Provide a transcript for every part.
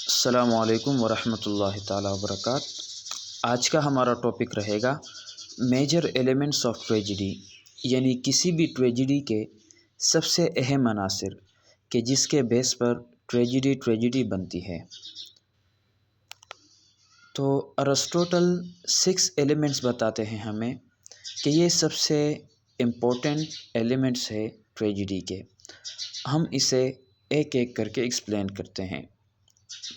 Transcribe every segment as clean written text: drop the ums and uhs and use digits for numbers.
अस्सलामुअलैकुम वरहमतुल्लाहि ताला वबरकात। आज का हमारा टॉपिक रहेगा मेजर एलिमेंट्स ऑफ ट्रेजिडी, यानी किसी भी ट्रेजिडी के सबसे अहम अनासिर कि जिसके बेस पर ट्रेजिडी बनती है। तो अरिस्टोटल 6 एलिमेंट्स बताते हैं हमें कि ये सबसे इम्पोर्टेंट एलिमेंट्स है ट्रेजिडी के। हम इसे एक एक करके एक्सप्लेन करते हैं।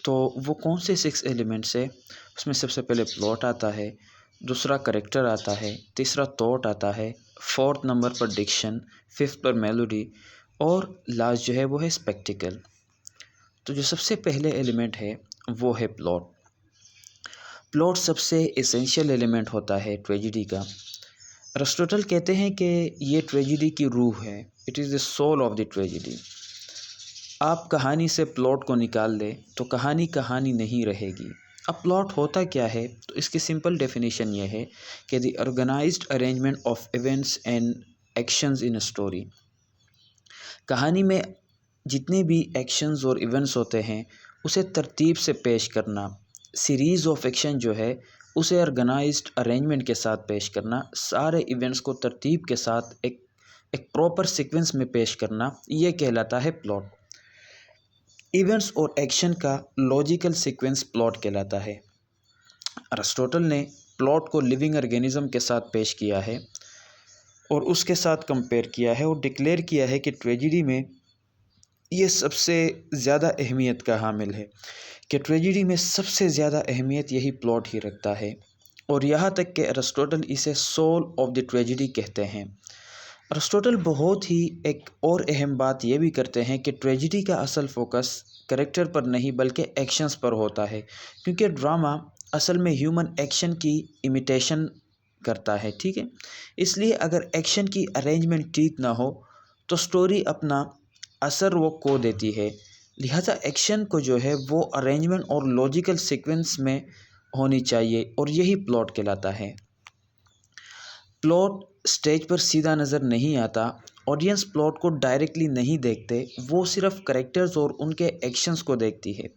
तो वो कौन से 6 एलिमेंट्स है? उसमें सबसे पहले प्लॉट आता है, दूसरा करेक्टर आता है, तीसरा थॉट आता है, फोर्थ नंबर पर डिक्शन, फिफ्थ पर मेलोडी और लास्ट जो है वो है स्पेक्टिकल। तो जो सबसे पहले एलिमेंट है वो है प्लॉट। प्लॉट सबसे एसेंशियल एलिमेंट होता है ट्रेजिडी का। अरिस्टोटल कहते हैं कि ये ट्रेजिडी की रूह है, it is the soul of the tragedy. आप कहानी से प्लॉट को निकाल दें तो कहानी कहानी नहीं रहेगी। अब प्लॉट होता क्या है? तो इसकी सिंपल डेफिनेशन ये है कि the organised arrangement of events and actions in a story. कहानी में जितने भी एक्शंस और इवेंट्स होते हैं उसे तरतीब से पेश करना, सीरीज़ ऑफ एक्शन जो है उसे ऑर्गेनाइज्ड अरेंजमेंट के साथ पेश करना, सारे इवेंट्स को तरतीब के साथ एक प्रॉपर सीक्वेंस में पेश करना, ये कहलाता है प्लॉट। इवेंट्स और एक्शन का लॉजिकल सीक्वेंस प्लॉट कहलाता है। अरिस्टोटल ने प्लॉट को लिविंग ऑर्गेनिज्म के साथ पेश किया है और उसके साथ कंपेयर किया है और डिक्लेयर किया है कि ट्रेजिडी में ये सबसे ज़्यादा अहमियत का हामिल है, कि ट्रेजिडी में सबसे ज़्यादा अहमियत यही प्लॉट ही रखता है। और यहाँ तक कि अरिस्टोटल इसे सोल ऑफ द ट्रेजिडी कहते हैं। अरिस्टोटल बहुत ही एक और अहम बात यह भी करते हैं कि ट्रेजिडी का असल फोकस कैरेक्टर पर नहीं बल्कि एक्शंस पर होता है, क्योंकि ड्रामा असल में ह्यूमन एक्शन की इमिटेशन करता है, ठीक है। इसलिए अगर एक्शन की अरेंजमेंट ठीक ना हो तो स्टोरी अपना असर वो खो देती है। लिहाजा एक्शन को जो है वो अरेंजमेंट और लॉजिकल सीक्वेंस में होनी चाहिए और यही प्लॉट कहलाता है। प्लॉट स्टेज पर सीधा नज़र नहीं आता, ऑडियंस प्लॉट को डायरेक्टली नहीं देखते, वो सिर्फ कैरेक्टर्स और उनके एक्शंस को देखती है।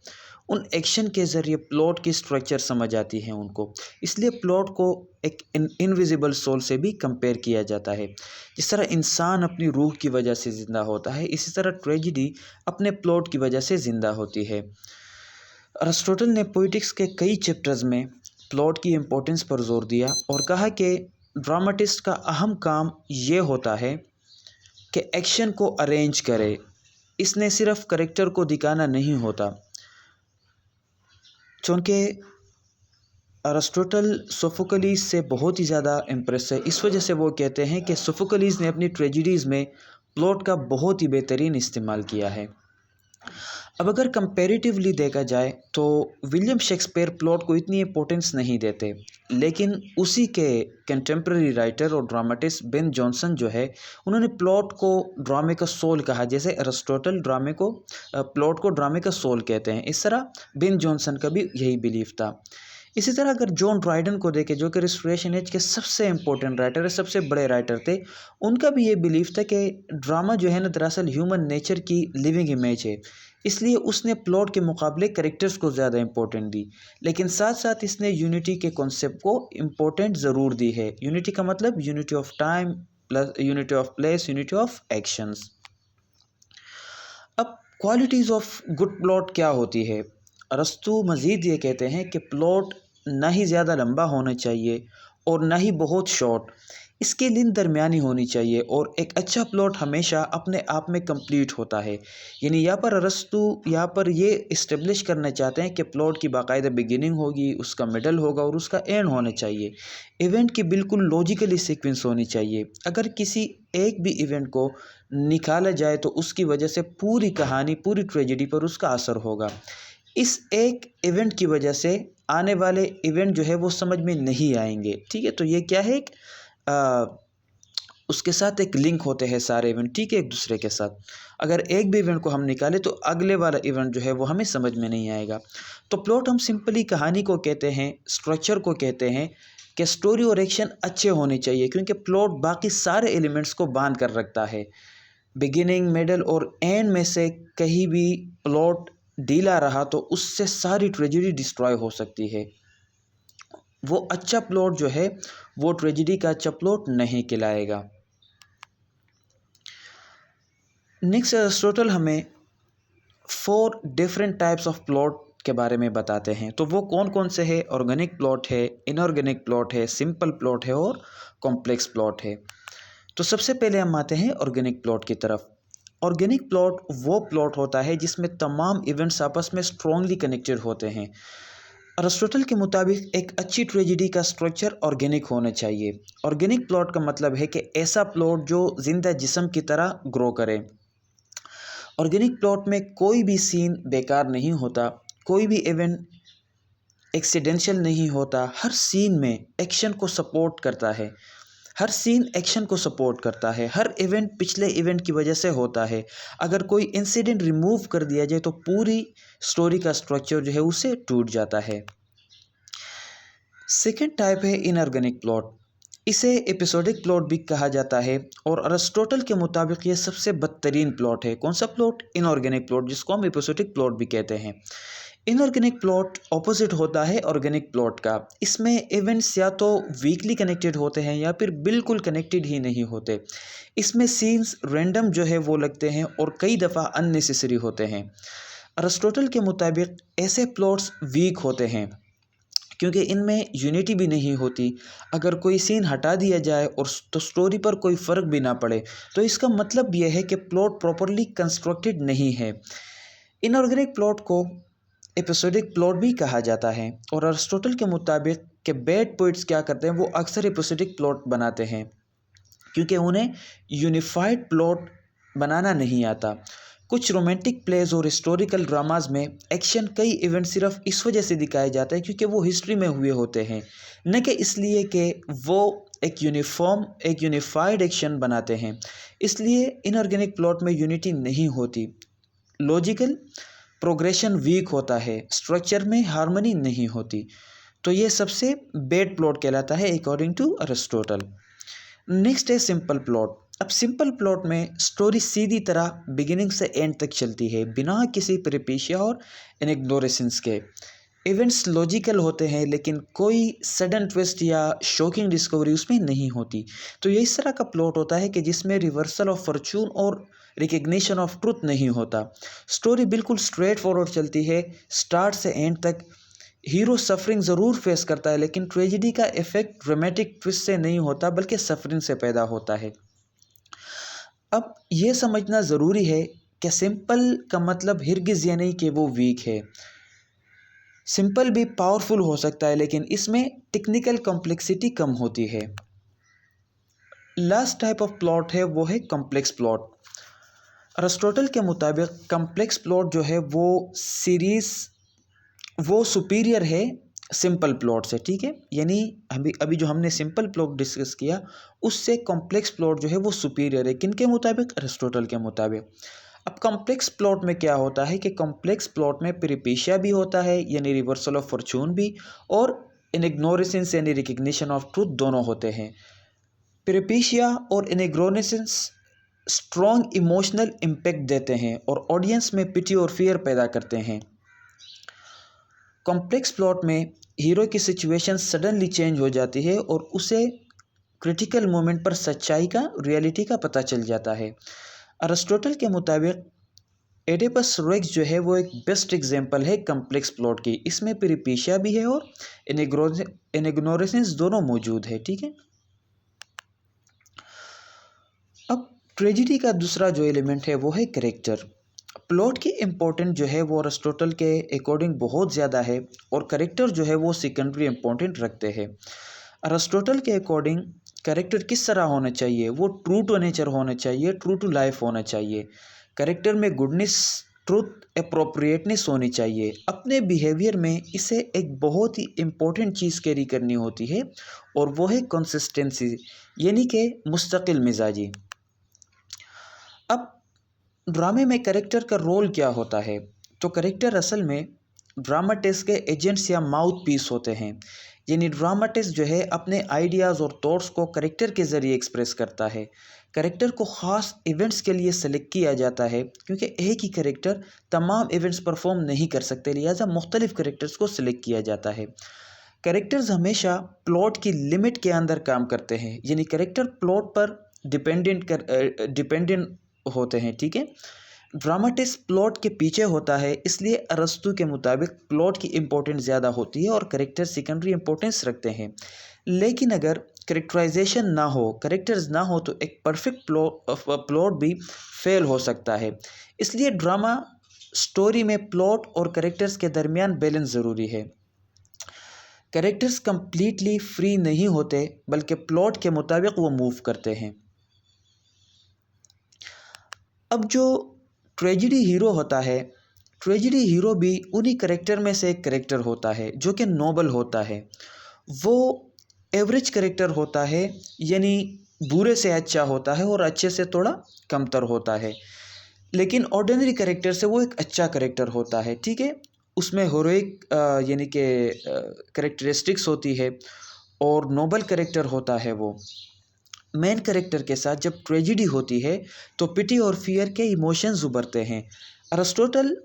उन एक्शन के ज़रिए प्लॉट की स्ट्रक्चर समझ आती है उनको। इसलिए प्लॉट को एक इनविजिबल सोल से भी कंपेयर किया जाता है। जिस तरह इंसान अपनी रूह की वजह से ज़िंदा होता है, इसी तरह ट्रेजिडी अपने प्लॉट की वजह से ज़िंदा होती है। अरिस्टोटल ने पोइटिक्स के कई चैप्टर्स में प्लॉट की इम्पोर्टेंस पर जोर दिया और कहा कि ड्रामाटिस्ट का अहम काम ये होता है कि एक्शन को अरेंज करे, इसने सिर्फ करेक्टर को दिखाना नहीं होता। चूँकि अरिस्टोटल सोफोक्लिस से बहुत ही ज़्यादा इम्प्रेस है, इस वजह से वो कहते हैं कि सोफोक्लिस ने अपनी ट्रेजिडीज़ में प्लॉट का बहुत ही बेहतरीन इस्तेमाल किया है। अब अगर कंपैरेटिवली देखा जाए तो विलियम शेक्सपियर प्लॉट को इतनी इम्पोर्टेंस नहीं देते, लेकिन उसी के कंटेम्प्रेरी राइटर और ड्रामाटिस्ट बेन जॉनसन जो है उन्होंने प्लॉट को ड्रामे का सोल कहा। जैसे अरिस्टोटल ड्रामे को प्लॉट को ड्रामे का सोल कहते हैं, इस तरह बेन जॉनसन का भी यही बिलीफ था। इसी तरह अगर जॉन ड्राइडन को देखें जो कि रिस्टोरेशन एज के सबसे इम्पोर्टेंट राइटर है, सबसे बड़े राइटर थे, उनका भी ये बिलीफ था कि ड्रामा जो है ना दरअसल ह्यूमन नेचर की लिविंग इमेज है। इसलिए उसने प्लॉट के मुकाबले कैरेक्टर्स को ज़्यादा इम्पोर्टेंट दी, लेकिन साथ साथ इसने यूनिटी के कॉन्सेप्ट को इम्पोर्टेंट ज़रूर दी है। यूनिटी का मतलब unity of time plus unity of place, unity of actions. अब क्वालिटीज़ ऑफ गुड प्लॉट क्या होती है? अरस्तू मज़ीद ये कहते हैं कि प्लॉट ना ही ज़्यादा लंबा होना चाहिए और ना ही बहुत शॉर्ट, इसकी लेंथ दरमियानी होनी चाहिए और एक अच्छा प्लॉट हमेशा अपने आप में कंप्लीट होता है। यानी यहाँ पर अरस्तू यहाँ पर ये इस्टेब्लिश करना चाहते हैं कि प्लॉट की बाकायदा बिगिनिंग होगी, उसका मिडल होगा और उसका एंड होना चाहिए। इवेंट की बिल्कुल लॉजिकली सीक्वेंस होनी चाहिए। अगर किसी एक भी इवेंट को निकाला जाए तो उसकी वजह से पूरी कहानी, पूरी ट्रेजेडी पर उसका असर होगा। इस एक इवेंट की वजह से आने वाले इवेंट जो है वो समझ में नहीं आएंगे, ठीक है। तो ये क्या है, उसके साथ एक लिंक होते हैं सारे इवेंट, ठीक है, एक दूसरे के साथ। अगर एक भी इवेंट को हम निकालें तो अगले वाला इवेंट जो है वो हमें समझ में नहीं आएगा। तो प्लॉट हम सिंपली कहानी को कहते हैं, स्ट्रक्चर को कहते हैं कि स्टोरी और एक्शन अच्छे होने चाहिए, क्योंकि प्लॉट बाकी सारे एलिमेंट्स को बांध कर रखता है। बिगिनिंग, मिडल और एंड में से कहीं भी प्लॉट ढीला रहा तो उससे सारी ट्रेजेडी डिस्ट्रॉय हो सकती है। वो अच्छा प्लॉट जो है वो ट्रेजेडी का अच्छा प्लॉट नहीं कहलाएगा। नेक्स्ट एरिस्टोटल हमें 4 डिफरेंट टाइप्स ऑफ प्लॉट के बारे में बताते हैं। तो वो कौन कौन से हैं? ऑर्गेनिक प्लॉट है, इनऑर्गेनिक प्लॉट है, सिंपल प्लॉट है और कॉम्प्लेक्स प्लॉट है। तो सबसे पहले हम आते हैं ऑर्गेनिक प्लॉट की तरफ। ऑर्गेनिक प्लॉट वो प्लॉट होता है जिसमें तमाम इवेंट्स आपस में स्ट्रांगली कनेक्टेड होते हैं। अरिस्टोटल के मुताबिक एक अच्छी ट्रेजेडी का स्ट्रक्चर ऑर्गेनिक होना चाहिए। ऑर्गेनिक प्लॉट का मतलब है कि ऐसा प्लॉट जो जिंदा जिस्म की तरह ग्रो करे। ऑर्गेनिक प्लॉट में कोई भी सीन बेकार नहीं होता, कोई भी इवेंट एक्सीडेंशियल नहीं होता। हर सीन में एक्शन को सपोर्ट करता है, हर सीन एक्शन को सपोर्ट करता है, हर इवेंट पिछले इवेंट की वजह से होता है। अगर कोई इंसिडेंट रिमूव कर दिया जाए तो पूरी स्टोरी का स्ट्रक्चर जो है उसे टूट जाता है। सेकेंड टाइप है इनऑर्गेनिक प्लॉट। इसे एपिसोडिक प्लॉट भी कहा जाता है और अरिस्टोटल के मुताबिक ये सबसे बदतरीन प्लॉट है। कौन सा प्लॉट? इनऑर्गेनिक प्लॉट, जिसको हम एपिसोडिक प्लॉट भी कहते हैं। इनऑर्गेनिक प्लॉट ऑपोजिट होता है ऑर्गेनिक प्लॉट का। इसमें इवेंट्स या तो वीकली कनेक्टेड होते हैं या फिर बिल्कुल कनेक्टेड ही नहीं होते। इसमें सीन्स रैंडम जो है वो लगते हैं और कई दफ़ा अननेसेसरी होते हैं। अरिस्टोटल के मुताबिक ऐसे प्लॉट्स वीक होते हैं क्योंकि इनमें यूनिटी भी नहीं होती। अगर कोई सीन हटा दिया जाए और तो स्टोरी पर कोई फ़र्क भी ना पड़े तो इसका मतलब यह है कि प्लॉट प्रॉपरली कंस्ट्रक्टेड नहीं है। इनऑर्गेनिक प्लॉट को एपिसोडिक प्लॉट भी कहा जाता है और अरिस्टोटल के मुताबिक कि बैड पोइट्स क्या करते हैं, वो अक्सर एपिसोडिक प्लॉट बनाते हैं क्योंकि उन्हें यूनिफाइड प्लॉट बनाना नहीं आता। कुछ रोमांटिक प्लेज और हिस्टोरिकल ड्रामाज में एक्शन कई इवेंट सिर्फ इस वजह से दिखाए जाते हैं क्योंकि वो हिस्ट्री में हुए होते हैं, न कि इसलिए कि वो एक यूनिफाइड एक्शन बनाते हैं। इसलिए इनऑर्गेनिक प्लॉट में यूनिटी नहीं होती, लॉजिकल प्रोग्रेशन वीक होता है, स्ट्रक्चर में हार्मनी नहीं होती। तो ये सबसे बैड प्लॉट कहलाता है अकॉर्डिंग टू अरिस्टोटल। नेक्स्ट है सिंपल प्लॉट। अब सिंपल प्लॉट में स्टोरी सीधी तरह बिगिनिंग से एंड तक चलती है बिना किसी परिपेशिया और इग्नोरेशंस के। इवेंट्स लॉजिकल होते हैं लेकिन कोई सडन ट्विस्ट या शॉकिंग डिस्कवरी उसमें नहीं होती। तो ये इस तरह का प्लॉट होता है कि जिसमें रिवर्सल ऑफ फॉर्चून और रिकग्निशन ऑफ ट्रुथ नहीं होता। स्टोरी बिल्कुल स्ट्रेट फॉरवर्ड चलती है स्टार्ट से एंड तक। हीरो सफरिंग ज़रूर फेस करता है लेकिन ट्रेजेडी का इफेक्ट ड्रामेटिक ट्विस्ट से नहीं होता बल्कि सफरिंग से पैदा होता है। अब ये समझना ज़रूरी है कि सिंपल का मतलब हिरगिज़ ये नहीं कि वो वीक है। सिंपल भी पावरफुल हो सकता है लेकिन इसमें टेक्निकल कॉम्प्लेक्सिटी कम होती है। लास्ट टाइप ऑफ प्लॉट है वो है कॉम्प्लेक्स प्लॉट। अरिस्टोटल के मुताबिक कॉम्प्लेक्स प्लॉट जो है वो सुपीरियर है सिंपल प्लॉट से, ठीक है। यानी अभी जो हमने सिंपल प्लॉट डिस्कस किया उससे कॉम्प्लेक्स प्लॉट जो है वो सुपीरियर है। किन के मुताबिक? अरिस्टोटल के मुताबिक। अब कॉम्प्लेक्स प्लॉट में क्या होता है कि कॉम्प्लेक्स प्लॉट में पेरिपेशिया भी होता है यानी रिवर्सल ऑफ फॉर्चून भी, और इग्नोरेशंस यानी रिकग्निशन ऑफ ट्रूथ दोनों होते हैं। पेरिपेशिया और इग्नोरेशंस स्ट्रॉन्ग इमोशनल इम्पैक्ट देते हैं और ऑडियंस में पिटी और फियर पैदा करते हैं। कॉम्प्लेक्स प्लॉट में हीरो की सिचुएशन सडनली चेंज हो जाती है और उसे क्रिटिकल मोमेंट पर सच्चाई का, रियलिटी का पता चल जाता है। अरिस्टोटल के मुताबिक एडिपस रेक्स जो है वो एक बेस्ट एग्जांपल है कॉम्प्लेक्स प्लॉट की। इसमें पेरिपेशिया भी है और इग्नोरेशंस दोनों मौजूद है, ठीक है। अब ट्रेजेडी का दूसरा जो एलिमेंट है वो है कैरेक्टर। प्लॉट की इम्पोर्टेंट जो है वो अरिस्टोटल के अकॉर्डिंग बहुत ज़्यादा है और कैरेक्टर जो है वो सेकेंडरी इम्पोर्टेंट रखते हैं। अरिस्टोटल के अकॉर्डिंग कैरेक्टर किस तरह होना चाहिए? वो ट्रू टू नेचर होना चाहिए, ट्रू टू लाइफ होना चाहिए। कैरेक्टर में गुडनेस, ट्रूथ, अप्रोप्रिएटनेस होनी चाहिए। अपने बिहेवियर में इसे एक बहुत ही इम्पोर्टेंट चीज़ कैरी करनी होती है और वो है कंसिस्टेंसी यानी कि मुस्तकिल मिजाजी। अब ड्रामे में कैरेक्टर का रोल क्या होता है? तो कैरेक्टर असल में ड्रामाटिस्ट के एजेंट्स या माउथ पीस होते हैं। यानी ड्रामाटिस्ट जो है अपने आइडियाज़ और थॉट्स को कैरेक्टर के ज़रिए एक्सप्रेस करता है। करेक्टर को ख़ास इवेंट्स के लिए सेलेक्ट किया जाता है क्योंकि एक ही करेक्टर तमाम इवेंट्स परफॉर्म नहीं कर सकते, लिहाजा मुख्तलिफ करेक्टर्स को सिलेक्ट किया जाता है। करेक्टर्स हमेशा प्लॉट की लिमिट के अंदर काम करते हैं, यानी करेक्टर प्लॉट पर डिपेंडेंट होते हैं, ठीक है। ड्रामाटिस्ट प्लॉट के पीछे होता है, इसलिए अरस्तू के मुताबिक प्लॉट की इम्पोर्टेंस ज़्यादा होती है और करेक्टर सेकेंडरी इम्पोर्टेंस रखते हैं। लेकिन अगर करेक्टराइजेशन ना हो, करेक्टर्स ना हो, तो एक परफेक्ट प्लॉट भी फेल हो सकता है। इसलिए ड्रामा स्टोरी में प्लॉट और करेक्टर्स के दरमियान बैलेंस ज़रूरी है। करेक्टर्स कंप्लीटली फ्री नहीं होते, बल्कि प्लॉट के मुताबिक वो मूव करते हैं। अब जो ट्रेजिडी हीरो होता है, ट्रेजिडी हीरो भी उन्हीं करेक्टर में से एक करेक्टर होता है जो कि नोबल होता है। वो एवरेज करेक्टर होता है, यानी बुरे से अच्छा होता है और अच्छे से थोड़ा कमतर होता है। लेकिन ऑर्डिनरी करेक्टर से वो एक अच्छा करेक्टर होता है, ठीक है। उसमें हीरोइक यानी कि करेक्टरिस्टिक्स होती है और नोबल करेक्टर होता है। वो मेन करेक्टर के साथ जब ट्रेजिडी होती है तो पिटी और फियर के इमोशंस उभरते हैं। अरिस्टोटल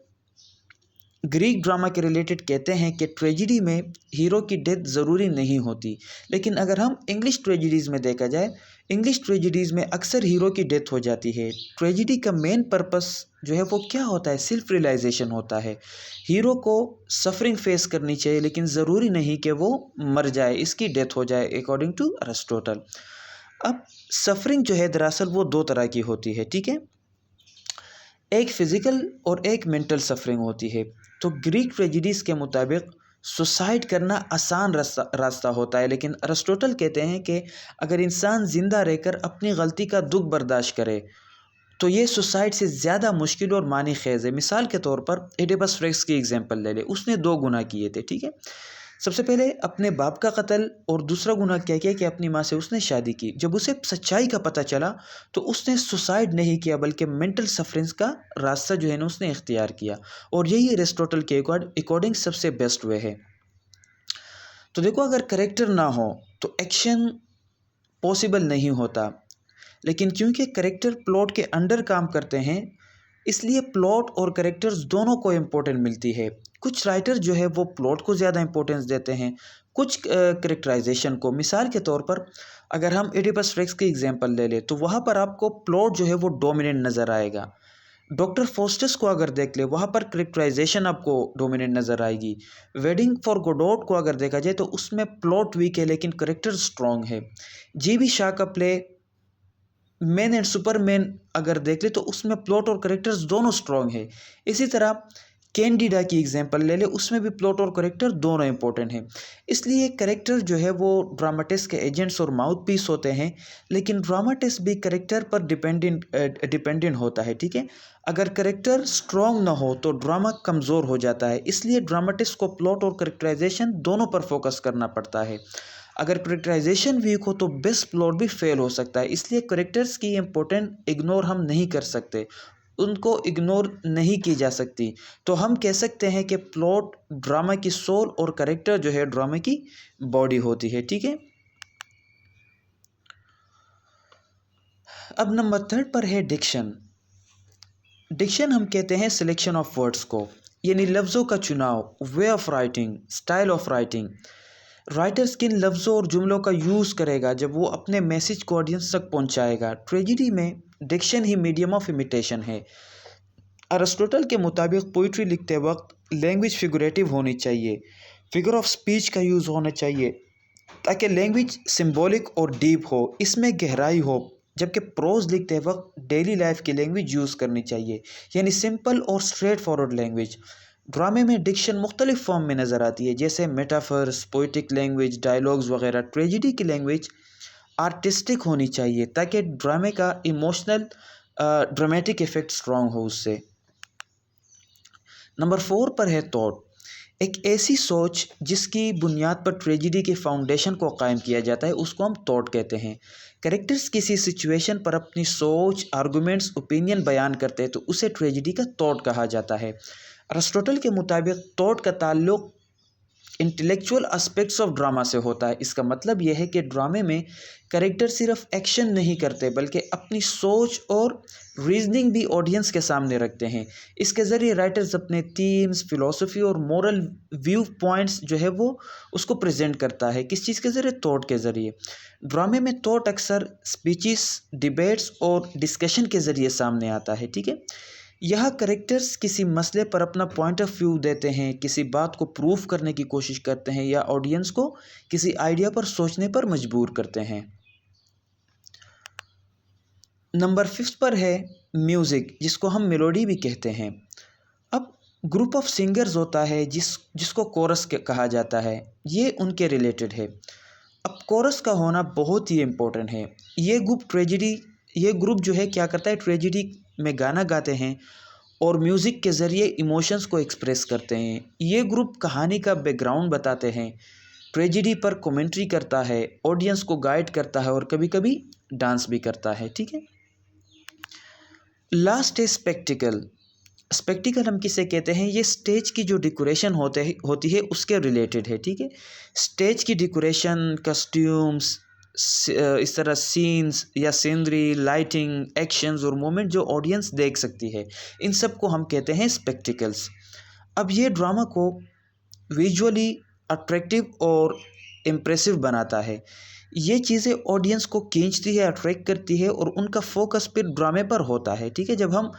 ग्रीक ड्रामा के रिलेटेड कहते हैं कि ट्रेजिडी में हीरो की डेथ ज़रूरी नहीं होती, लेकिन अगर हम इंग्लिश ट्रेजिडीज़ में देखा जाए, इंग्लिश ट्रेजिडीज़ में अक्सर हीरो की डेथ हो जाती है। ट्रेजिडी का मेन पर्पस जो है वो क्या होता है, सेल्फ रियलाइजेशन होता है। हीरो को सफरिंग फेस करनी चाहिए, लेकिन ज़रूरी नहीं कि वो मर जाए, इसकी डेथ हो जाए, अकॉर्डिंग टू अरिस्टोटल। अब सफरिंग जो है दरअसल वो दो तरह की होती है, ठीक है। एक फ़िज़िकल और एक मेंटल सफरिंग होती है। तो ग्रीक ट्रेजिडीज़ के मुताबिक सुसाइड करना आसान रास्ता होता है, लेकिन अरिस्टोटल कहते हैं कि अगर इंसान ज़िंदा रहकर अपनी गलती का दुख बर्दाश्त करे तो ये सुसाइड से ज़्यादा मुश्किल और मानी खेज़ है। मिसाल के तौर पर एडिपस रेक्स की एग्जांपल ले ले, उसने दो गुनाह किए थे, ठीक है। सबसे पहले अपने बाप का कत्ल, और दूसरा गुनाह क्या किया कि अपनी माँ से उसने शादी की। जब उसे सच्चाई का पता चला तो उसने सुसाइड नहीं किया, बल्कि मेंटल सफरेंस का रास्ता जो है ना उसने इख्तियार किया, और यही एरिस्टोटल के अकॉर्डिंग सबसे बेस्ट वे है। तो देखो, अगर करेक्टर ना हो तो एक्शन पॉसिबल नहीं होता, लेकिन क्योंकि करेक्टर प्लॉट के अंडर काम करते हैं, इसलिए प्लॉट और करेक्टर्स दोनों को इम्पोर्टेंट मिलती है। कुछ राइटर जो है वो प्लॉट को ज़्यादा इम्पोर्टेंस देते हैं, कुछ करेक्टराइजेशन को। मिसाल के तौर पर अगर हम एडिपस रेक्स की एग्जांपल ले लें तो वहाँ पर आपको प्लॉट जो है वो डोमिनेंट नज़र आएगा। डॉक्टर फोस्टस को अगर देख ले, वहाँ पर करेक्टराइजेशन आपको डोमिनेंट नज़र आएगी। वेडिंग फॉर गोडोट को अगर देखा जाए तो उसमें प्लॉट वीक है लेकिन करेक्टर स्ट्रॉन्ग है। जी.बी. शाह का प्ले मैन एंड सुपरमैन अगर देख ले तो उसमें प्लॉट और करेक्टर्स दोनों स्ट्रॉन्ग है। इसी तरह कैंडिडा की एग्जांपल ले ले, उसमें भी प्लॉट और करेक्टर दोनों इंपॉर्टेंट हैं। इसलिए करेक्टर जो है वो ड्रामाटिस्ट के एजेंट्स और माउथ पीस होते हैं, लेकिन ड्रामाटिस्ट भी करेक्टर पर डिपेंडेंट होता है, ठीक है। अगर करेक्टर स्ट्रॉन्ग ना हो तो ड्रामा कमज़ोर हो जाता है, इसलिए ड्रामाटिस्ट को प्लॉट और करेक्टराइजेशन दोनों पर फोकस करना पड़ता है। अगर करेक्टराइजेशन वीक हो तो बेस्ट प्लॉट भी फेल हो सकता है, इसलिए करेक्टर्स की इम्पोर्टेंट इग्नोर हम नहीं कर सकते, उनको इग्नोर नहीं की जा सकती। तो हम कह सकते हैं कि प्लॉट ड्रामा की सोल और करेक्टर जो है ड्रामा की बॉडी होती है, ठीक है। अब नंबर 3 पर है डिक्शन। डिक्शन हम कहते हैं सिलेक्शन ऑफ वर्ड्स को, यानी लफ्ज़ों का चुनाव, way of writing, style of writing. Writers किन लफ्ज़ों और जुमलों का यूज़ करेगा जब वो अपने मैसेज को ऑडियंस तक पहुंचाएगा। ट्रेजिडी में डिक्शन ही मीडियम ऑफ इमिटेशन है। अरिस्टोटल के मुताबिक पोइट्री लिखते वक्त लैंग्वेज फिगरेटिव होनी चाहिए, फिगर ऑफ स्पीच का यूज़ होना चाहिए ताकि लैंग्वेज सिंबॉलिक और डीप हो, इसमें गहराई हो। जबकि प्रोज लिखते वक्त डेली लाइफ की लैंग्वेज यूज़ करनी चाहिए, यानी सिंपल और स्ट्रेट फॉरवर्ड लैंग्वेज। ड्रामे में डिक्शन मुख्तलिफ फॉर्म में नज़र आती है, जैसे मेटाफर्स, पोइटिक लैंग्वेज, डायलॉग्स वगैरह। ट्रेजिडी की लैंग्वेज आर्टिस्टिक होनी चाहिए ताकि ड्रामे का इमोशनल ड्रामेटिक इफेक्ट स्ट्रॉन्ग हो उससे। नंबर 4 पर है थॉट, एक ऐसी सोच जिसकी बुनियाद पर ट्रेजिडी के फाउंडेशन को कायम किया जाता है, उसको हम थॉट कहते हैं। कैरेक्टर्स किसी सिचुएशन पर अपनी सोच, आर्गूमेंट्स, ओपिनियन बयान करते हैं तो उसे ट्रेजिडी का थॉट कहा जाता है। अरिस्टोटल के मुताबिक थॉट का ताल्लुक इंटेलेक्चुअल एस्पेक्ट्स ऑफ ड्रामा से होता है। इसका मतलब यह है कि ड्रामे में कैरेक्टर सिर्फ एक्शन नहीं करते बल्कि अपनी सोच और रीजनिंग भी ऑडियंस के सामने रखते हैं। इसके ज़रिए राइटर्स अपने थीम्स, फिलॉसफी और मोरल व्यू पॉइंट्स जो है वो उसको प्रेजेंट करता है। किस चीज़ के ज़रिए? थॉट के ज़रिए। ड्रामे में थॉट अक्सर स्पीचेस, डिबेट्स और डिस्कशन के ज़रिए सामने आता है। ठीक है, यह करेक्टर्स किसी मसले पर अपना पॉइंट ऑफ व्यू देते हैं, किसी बात को प्रूव करने की कोशिश करते हैं या ऑडियंस को किसी आइडिया पर सोचने पर मजबूर करते हैं। नंबर 5 पर है म्यूज़िक, जिसको हम मेलोडी भी कहते हैं। अब ग्रुप ऑफ सिंगर्स होता है जिसको कोरस कहा जाता है, ये उनके रिलेटेड है। अब कोरस का होना बहुत ही इम्पोर्टेंट है। ये ग्रुप जो है क्या करता है, ट्रेजिडी में गाना गाते हैं और म्यूज़िक के ज़रिए इमोशंस को एक्सप्रेस करते हैं। ये ग्रुप कहानी का बैकग्राउंड बताते हैं, ट्रेजिडी पर कमेंट्री करता है, ऑडियंस को गाइड करता है और कभी कभी डांस भी करता है। ठीक है, लास्ट है स्पेक्टिकल। स्पेक्टिकल हम किसे कहते हैं? ये स्टेज की जो डेकोरेशन होती है उसके रिलेटेड है। ठीक है, स्टेज की डेकोरेशन, कस्ट्यूम्स, इस तरह सीन्स या सीनरी, लाइटिंग, एक्शंस और मोमेंट जो ऑडियंस देख सकती है, इन सब को हम कहते हैं स्पेक्टिकल्स। अब ये ड्रामा को विजुअली अट्रैक्टिव और इम्प्रेसिव बनाता है। ये चीज़ें ऑडियंस को खींचती है, अट्रैक्ट करती है और उनका फोकस फिर ड्रामे पर होता है। ठीक है, जब हम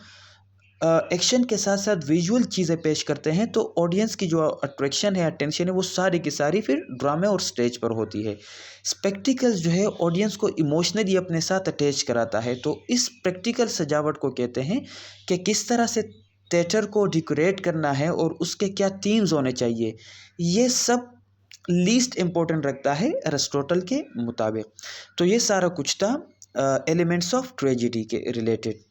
एक्शन के साथ साथ विजुअल चीज़ें पेश करते हैं तो ऑडियंस की जो अट्रैक्शन है, अटेंशन है, वो सारी की सारी फिर ड्रामे और स्टेज पर होती है। स्पेक्टिकल्स जो है ऑडियंस को इमोशनली अपने साथ अटैच कराता है। तो इस प्रैक्टिकल सजावट को कहते हैं कि किस तरह से थिएटर को डेकोरेट करना है और उसके क्या थीम्स होने चाहिए। ये सब लीस्ट इम्पोर्टेंट रखता है एरिस्टोटल के मुताबिक। तो ये सारा कुछ था एलिमेंट्स ऑफ ट्रेजेडी के रिलेटेड।